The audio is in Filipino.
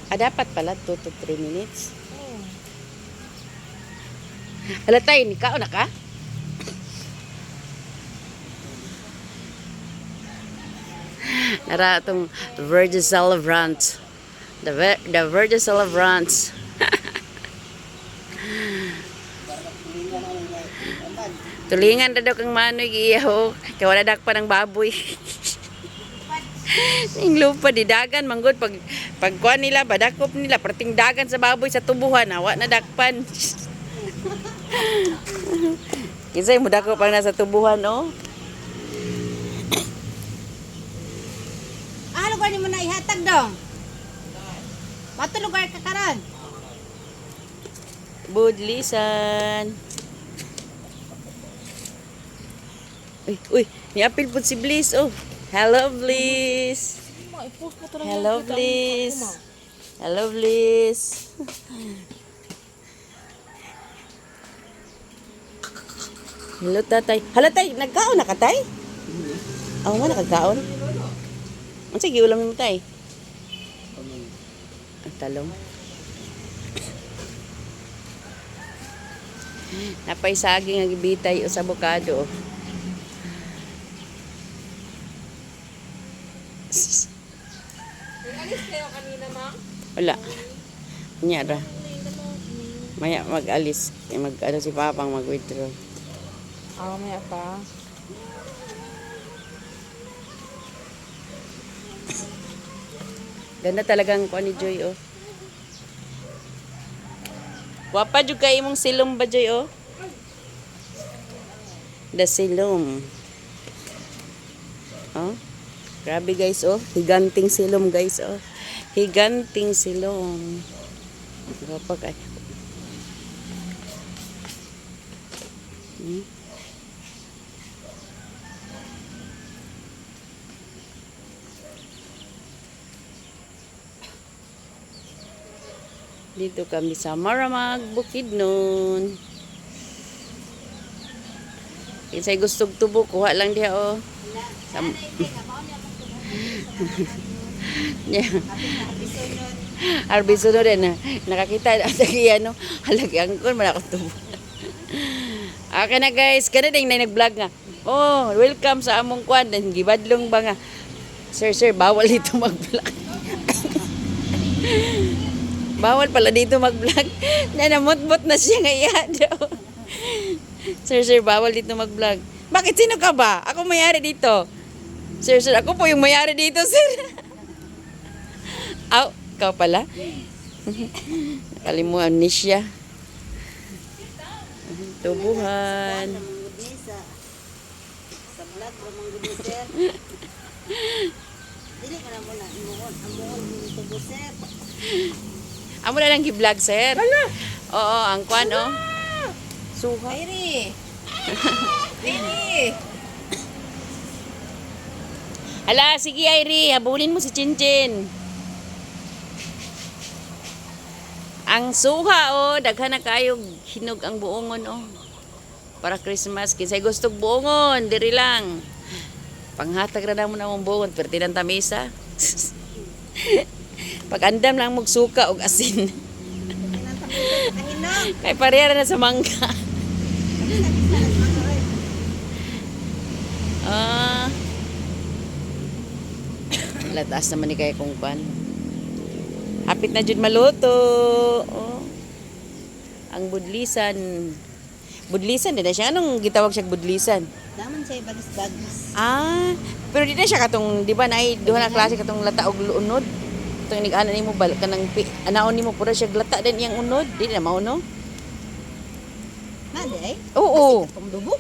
Dapat pala 2 to 3 minutes. Oh. Hala tayo, ikaw na ka? Nara itong Virgin Celebrant. The Virgin Celebrant. Tulingan na daw kang manoy giyaw. Kaya wala dakpa ng baboy. Yung lupa di dagan manggod pag kuan nila badakop nila perting dagan sa baboy sa tubuhan awa na dakpan. Kinsay mo dakop ang nasa tubuhan oh. Ah, lugar ni mo na ihatag dong. Bato lugar ka karon. Budlisan. Uy, niapil po si Bliss oh. Hello Bliss. Hello Bliss. Hello Bliss. Hello tatay. Hala tay, nagkaon na ka tay? Ako nga nakagkaon. Ang sige, ulam mo tay. Ang talong. Napay saging ang ibitay o sa bukado. Alis kayo kanina, ma'am? Wala. Nyara. Maya mag-alis. Mag-ano si Papang mag-withdraw. Ah, may pa. Ganda talagang kuha ni Joy, oh. Wapa juga imong silom ba, Joy, oh? The silom. Oh. Grabe, guys, oh. Higanting silom, guys, oh. Higanting silom. Wapa kay. Dito kami sa Maramag, Bukidnon. Kinsay gustong tubo, kuha lang diha oh. Arbisunod na nakakita sa ano, halagi angkon man ako tubo. Okay na guys, kana ding nag-vlog nga. Oh, welcome sa among kwan, gibadlong ba nga. Sir, bawal dito mag-vlog. Bawal pala dito mag-vlog. Nanamot-mot na siya ngayon daw. Sir, bawal dito mag-vlog. Bakit? Sino ka ba? Ako mayari dito. Sir, ako po yung mayari dito, sir. Aw, ikaw pala. Nakalimutan ni siya. Tubuhan. Sa vlog ra mong gubo sir. Dili ka na muna amuon tubo sir. Amo na lang gi-vlog, sir. Oo, ang kwan, oh. Suha. Iri. Iri. Hala, sige, Iri. Habulin mo si Chinchin. Ang suha, oh. Daghan na kayo. Hinog ang buongon, oh. Para Christmas. Kinsay gustong buongon. Diri lang. Panghatag na naman ang buongon. Pero tinantamisa. Pag andam lang magsuka og asin. Kay parehara na sa mangga. Latas naman ni kay kung pan. Hapit na jud maluto. Oh. Ang budlisan. Budlisan din na siya. Anong gitawag siya budlisan? Daman siya bagis-bagis. Pero di na siya katong, di ba na duha na klase katong lata og unod. Itong inig-anan nimo balik ka ng anaon nimo pura siya glata din iyang unod. Di na mauno. Nade? Oo. Kasi katong dugo.